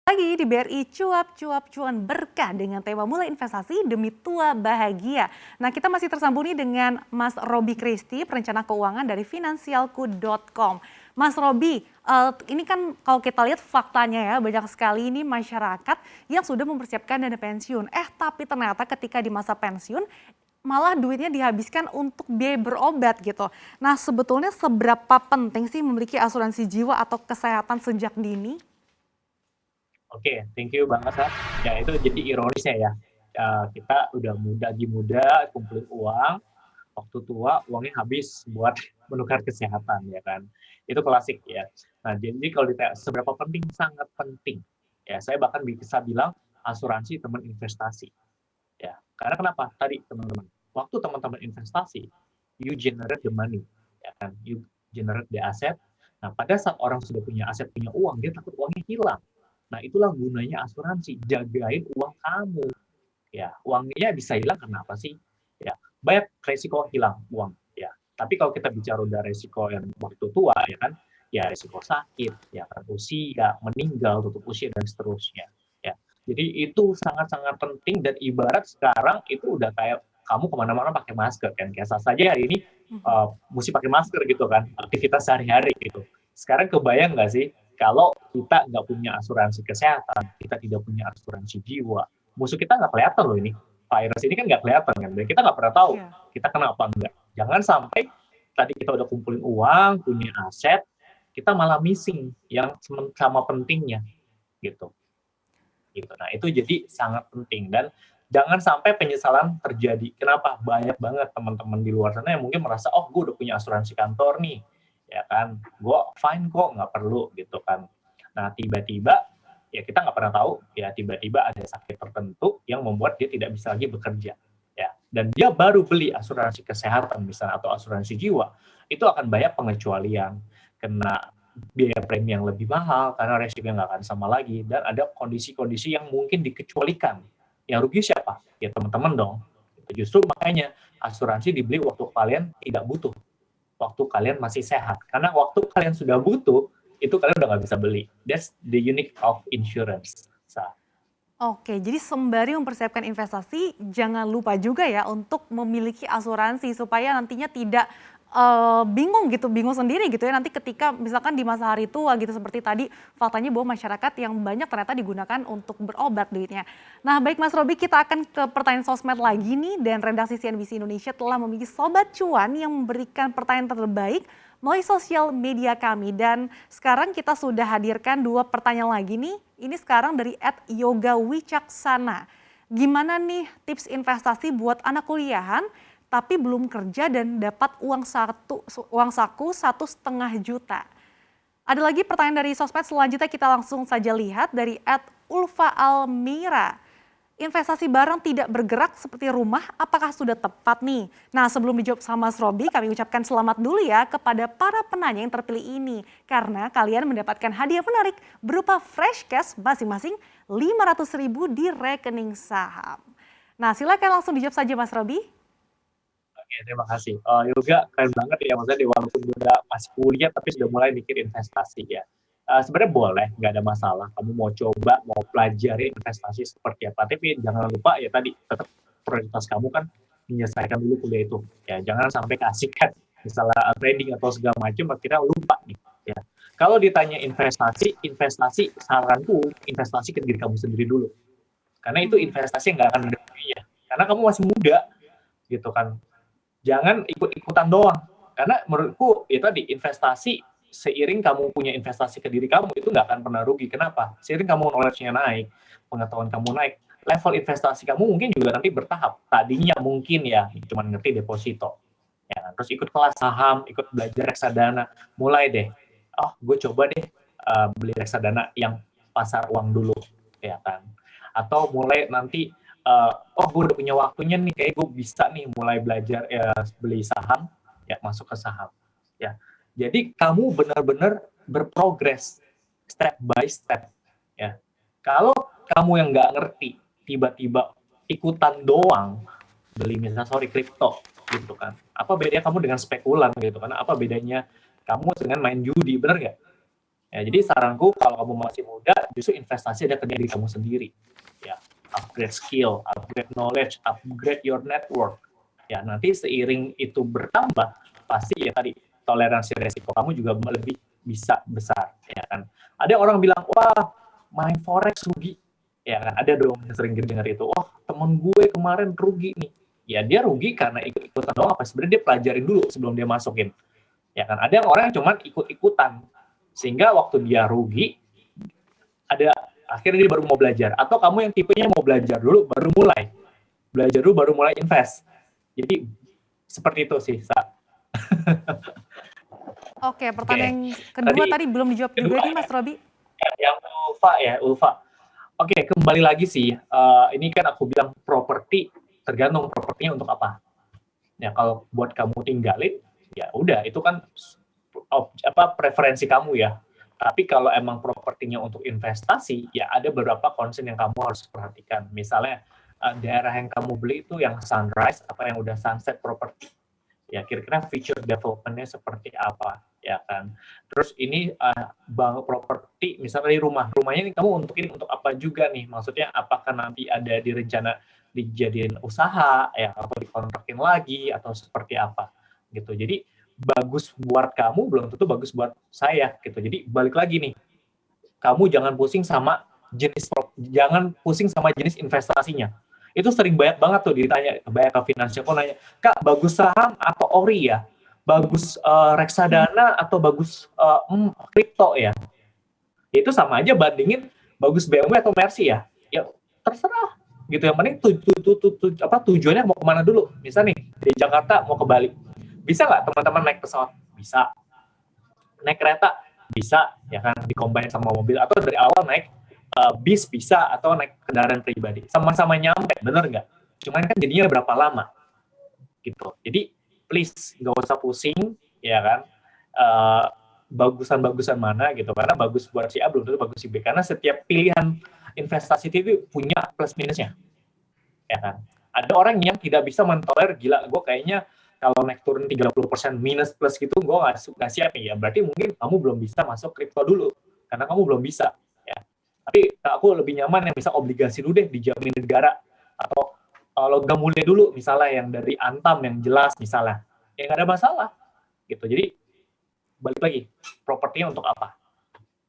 Lagi di BRI Cuap-Cuap Cuan Berkah dengan tema mulai investasi demi tua bahagia. Nah, kita masih tersambung nih dengan Mas Robi Kristi, perencana keuangan dari finansialku.com. Mas Robi, ini kan kalau kita lihat faktanya ya, banyak sekali ini masyarakat yang sudah mempersiapkan dana pensiun. Tapi ternyata ketika di masa pensiun, malah duitnya dihabiskan untuk biaya berobat gitu. Nah, sebetulnya seberapa penting sih memiliki asuransi jiwa atau kesehatan sejak dini? Oke, thank you banget, Kak. Ya, itu jadi ironisnya ya. Kita udah muda, kumpulin uang, waktu tua uangnya habis buat menukar kesehatan, ya kan. Itu klasik ya. Nah, jadi kalau ditanya seberapa penting, sangat penting. Ya, saya bahkan bisa bilang asuransi teman investasi. Ya, karena kenapa? Tadi teman-teman, waktu teman-teman investasi, you generate the money, ya kan? You generate the asset. Nah, pada saat orang sudah punya aset, punya uang, dia takut uangnya hilang. Nah, itulah gunanya asuransi, jagain uang kamu. Ya, uangnya bisa hilang karena apa sih? Ya, banyak resiko hilang uang. Ya, tapi kalau kita bicara udah resiko yang waktu tua, ya kan? Ya, resiko sakit, ya kan, usia, meninggal, tutup usia dan seterusnya. Ya, jadi itu sangat-sangat penting dan ibarat sekarang itu udah kayak kamu kemana-mana pakai masker kan. Kayak saja hari ini mesti pakai masker gitu kan, aktivitas sehari-hari gitu. Sekarang kebayang nggak sih kalau kita nggak punya asuransi kesehatan, kita tidak punya asuransi jiwa, musuh kita nggak kelihatan loh ini. Virus ini kan nggak kelihatan kan, dan kita nggak pernah tahu Iya. kita kena apa enggak. Jangan sampai tadi kita udah kumpulin uang, punya aset, kita malah missing yang sama pentingnya gitu. Gitu. Nah, itu jadi sangat penting dan jangan sampai penyesalan terjadi. Kenapa? Banyak banget teman-teman di luar sana yang mungkin merasa, oh gue udah punya asuransi kantor nih, ya kan, gue fine kok, nggak perlu gitu kan. Nah, tiba-tiba ya kita nggak pernah tahu, ya tiba-tiba ada sakit tertentu yang membuat dia tidak bisa lagi bekerja. Ya, dan dia baru beli asuransi kesehatan misalnya atau asuransi jiwa, itu akan banyak pengecualian, kena biaya premi yang lebih mahal karena resikonya nggak akan sama lagi dan ada kondisi-kondisi yang mungkin dikecualikan. Yang rugi siapa? Ya teman-teman dong. Justru makanya asuransi dibeli waktu kalian tidak butuh, waktu kalian masih sehat. Karena waktu kalian sudah butuh, itu kalian udah nggak bisa beli. That's the unique of insurance. Oke, jadi sembari mempersiapkan investasi, jangan lupa juga ya untuk memiliki asuransi supaya nantinya tidak bingung gitu, bingung sendiri gitu ya nanti ketika misalkan di masa hari tua gitu seperti tadi faktanya bahwa masyarakat yang banyak ternyata digunakan untuk berobat duitnya. Nah baik Mas Robi, kita akan ke pertanyaan sosmed lagi nih dan redaksi CNBC Indonesia telah memiliki Sobat Cuan yang memberikan pertanyaan terbaik melalui sosial media kami dan sekarang kita sudah hadirkan dua pertanyaan lagi nih. Ini sekarang dari @yogawicaksana. Gimana nih tips investasi buat anak kuliahan tapi belum kerja dan dapat uang saku 1,5 juta. Ada lagi pertanyaan dari sosmed selanjutnya kita langsung saja lihat dari @ulfa_almira. Investasi barang tidak bergerak seperti rumah, apakah sudah tepat nih? Nah sebelum dijawab sama Mas Robi, kami ucapkan selamat dulu ya kepada para penanya yang terpilih ini. Karena kalian mendapatkan hadiah menarik berupa fresh cash masing-masing 500.000 di rekening saham. Nah silakan langsung dijawab saja Mas Robi. Oke, terima kasih. Yoga keren banget ya, maksudnya walaupun udah masih kuliah tapi sudah mulai mikir investasi ya. Sebenarnya boleh, nggak ada masalah. Kamu mau coba, mau pelajari investasi seperti apa. Tapi jangan lupa ya tadi, tetap prioritas kamu kan menyelesaikan dulu kuliah itu. Ya, jangan sampai keasikan misalnya trading atau segala macam, akhirnya lupa nih. Ya. Kalau ditanya investasi saranku investasi ke diri kamu sendiri dulu. Karena itu investasi yang nggak akan ada ruginya. Karena kamu masih muda, gitu kan. Jangan ikut-ikutan doang. Karena menurutku itu tadi investasi seiring kamu punya investasi ke diri kamu itu nggak akan pernah rugi. Kenapa? Seiring kamu knowledge-nya naik, pengetahuan kamu naik, level investasi kamu mungkin juga nanti bertahap. Tadinya mungkin ya cuma ngerti deposito. Ya, kan? Terus ikut kelas saham, ikut belajar reksadana, mulai deh. Oh, gue coba deh beli reksadana yang pasar uang dulu, ya kan. Atau mulai nanti oh gue udah punya waktunya nih kayak gue bisa nih mulai belajar ya, beli saham ya masuk ke saham ya jadi kamu benar-benar berprogres step by step ya kalau kamu yang nggak ngerti tiba-tiba ikutan doang beli misalnya kripto gitu kan apa bedanya kamu dengan spekulan gitu kan apa bedanya kamu dengan main judi bener nggak Ya, jadi saranku kalau kamu masih muda, justru investasi ada ke diri kamu sendiri. Ya, upgrade skill, upgrade knowledge, upgrade your network. Ya, nanti seiring itu bertambah, pasti ya tadi toleransi resiko kamu juga lebih bisa besar, ya kan. Ada orang bilang, wah, main forex rugi, ya kan. Ada dong yang sering dengar itu, wah, temen gue kemarin rugi nih. Ya, dia rugi karena ikut-ikutan doang, apa sebenarnya dia pelajarin dulu sebelum dia masukin. Ya kan, ada orang yang cuma ikut-ikutan sehingga waktu dia rugi ada akhirnya dia baru mau belajar, atau kamu yang tipenya mau belajar dulu baru mulai invest. Jadi seperti itu sih, Sa. Oke, Oke. pertanyaan kedua tadi belum dijawab juga Kedua nih Mas Robi. yang Ulfa. Oke, kembali lagi sih. Ini kan aku bilang properti, tergantung propertinya untuk apa. Ya kalau buat kamu tinggalin, ya udah itu kan preferensi kamu ya. Tapi kalau emang propertinya untuk investasi, ya ada beberapa concern yang kamu harus perhatikan. Misalnya daerah yang kamu beli itu yang sunrise apa yang udah sunset property. Ya kira-kira future development-nya seperti apa, ya kan. Terus ini bank properti, misalnya di rumahnya ini kamu untuk apa juga nih? Maksudnya apakah nanti ada di rencana dijadiin usaha ya atau dikontrakin lagi atau seperti apa gitu. Jadi bagus buat kamu belum tentu bagus buat saya gitu. Jadi balik lagi nih, kamu jangan pusing sama jenis investasinya. Itu sering banget tuh ditanya, banyak ke finansial kok nanya, Kak bagus saham atau ori ya? Bagus reksadana atau bagus kripto ya? Itu sama aja bandingin bagus BMW atau Mercy ya? Ya terserah gitu. Yang penting tujuannya mau kemana dulu. Misal nih di Jakarta mau ke Bali, bisa nggak teman-teman naik pesawat? Bisa. Naik kereta? Bisa, ya kan, dikombin sama mobil. Atau dari awal naik bis bisa, atau naik kendaraan pribadi. Sama-sama nyampe, bener nggak? Cuman kan jadinya berapa lama? Gitu. Jadi, please, nggak usah pusing, ya kan, bagusan-bagusan mana gitu. Karena bagus buat si A, belum tentu bagus si B. Karena setiap pilihan investasi itu punya plus minusnya. Ya kan? Ada orang yang tidak bisa mentoler, gila, gue kayaknya kalau naik turun 30% minus plus gitu, gue nggak siap ya. Berarti mungkin kamu belum bisa masuk kripto dulu, karena kamu belum bisa. Ya. Tapi aku lebih nyaman yang bisa obligasi dulu deh, dijamin negara. Atau logam mulia dulu, misalnya yang dari Antam, yang jelas misalnya. Ya nggak ada masalah. Gitu. Jadi, balik lagi, propertinya untuk apa?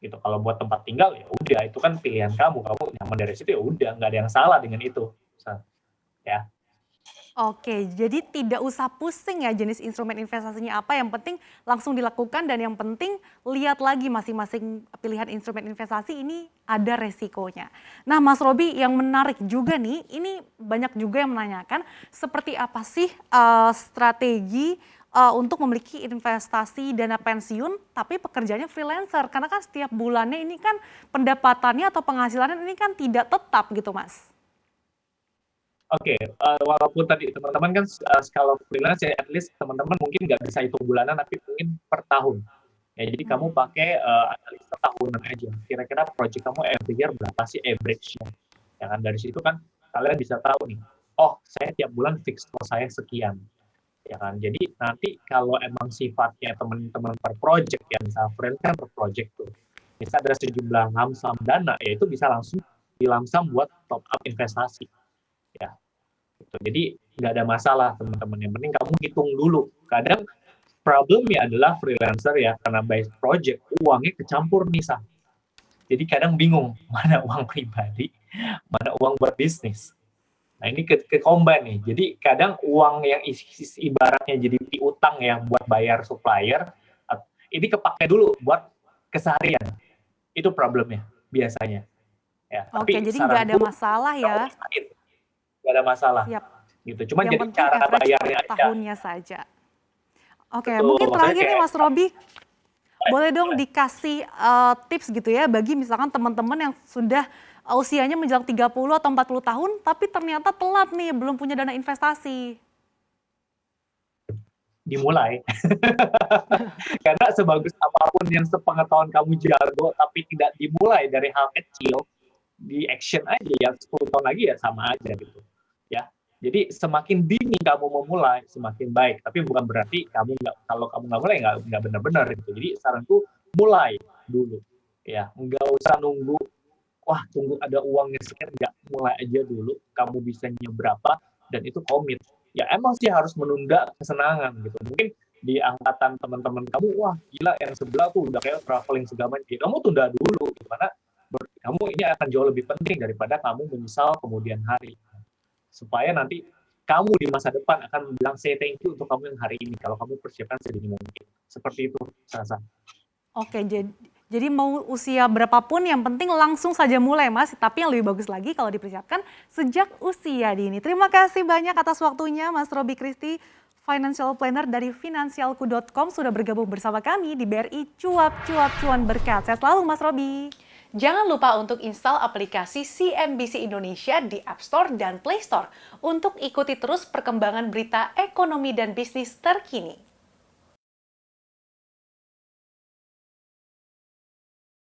Gitu. Kalau buat tempat tinggal, ya udah, itu kan pilihan kamu. Kamu nyaman dari situ, ya udah, nggak ada yang salah dengan itu. Ya. Oke, jadi tidak usah pusing ya jenis instrumen investasinya apa, yang penting langsung dilakukan dan yang penting lihat lagi masing-masing pilihan instrumen investasi ini ada resikonya. Nah Mas Robi, yang menarik juga nih, ini banyak juga yang menanyakan seperti apa sih strategi untuk memiliki investasi dana pensiun tapi pekerjaannya freelancer, karena kan setiap bulannya ini kan pendapatannya atau penghasilannya ini kan tidak tetap gitu Mas. Oke, walaupun tadi teman-teman kan kalau freelance ya at least teman-teman mungkin nggak bisa hitung bulanan tapi mungkin per tahun. Ya, jadi kamu pakai analisa tahunan aja. Kira-kira project kamu every year berapa sih average-nya? Ya kan dari situ kan kalian bisa tahu nih. Oh, saya tiap bulan fix cost saya sekian. Ya kan. Jadi nanti kalau emang sifatnya teman-teman per project ya, misal freelance kan per project tuh. Bisa ada sejumlah lamsam dana, ya itu bisa langsung dilamsam buat top up investasi. Ya, gitu. Jadi nggak ada masalah teman-teman. Yang penting kamu hitung dulu. Kadang problemnya adalah freelancer ya, karena by project uangnya kecampur nih Sah. Jadi kadang bingung mana uang pribadi, mana uang buat bisnis. Nah ini ke combine nih. Jadi kadang uang yang ibaratnya jadi piutang yang buat bayar supplier, ini kepake dulu buat keseharian. Itu problemnya biasanya. Ya, Oke, tapi jadi nggak ada saranku masalah ya. nggak ada masalah. Siap. Gitu. Cuman Yang jadi penting cara average per bayarnya aja. tahunnya saja. Oke, Betul, mungkin maksudnya terakhir nih kayak Mas Robi, boleh dong boleh. dikasih tips gitu ya bagi misalkan teman-teman yang sudah usianya menjelang 30 atau 40 tahun tapi ternyata telat nih belum punya dana investasi. Dimulai. Karena sebagus apapun yang sepengetahuan kamu jago tapi tidak dimulai dari hal kecil, di action aja ya 10 tahun lagi ya sama aja gitu. Ya. Jadi semakin dini kamu memulai semakin baik, tapi bukan berarti kamu kalau kamu nggak mulai nggak benar-benar gitu. Jadi saranku mulai dulu. Ya, nggak usah nunggu, wah tunggu ada uangnya sekian, nggak, mulai aja dulu, kamu bisanya berapa, dan itu komit. Ya emang sih harus menunda kesenangan gitu. Mungkin di angkatan teman-teman kamu, wah gila yang sebelah tuh udah kayak traveling segala macam. Kamu tunda dulu, gimana? Kamu ini akan jauh lebih penting daripada kamu menyesal kemudian hari. Supaya nanti kamu di masa depan akan bilang say thank you untuk kamu yang hari ini kalau kamu persiapkan sedini mungkin. Seperti itu, Sasa. Oke, jadi mau usia berapapun yang penting langsung saja mulai Mas, tapi yang lebih bagus lagi kalau dipersiapkan sejak usia dini. Terima kasih banyak atas waktunya Mas Roby Christy, Financial Planner dari finansialku.com sudah bergabung bersama kami di BRI Cuap Cuap Cuan Berkat. Sehat selalu Mas Roby. Jangan lupa untuk install aplikasi CNBC Indonesia di App Store dan Play Store untuk ikuti terus perkembangan berita ekonomi dan bisnis terkini.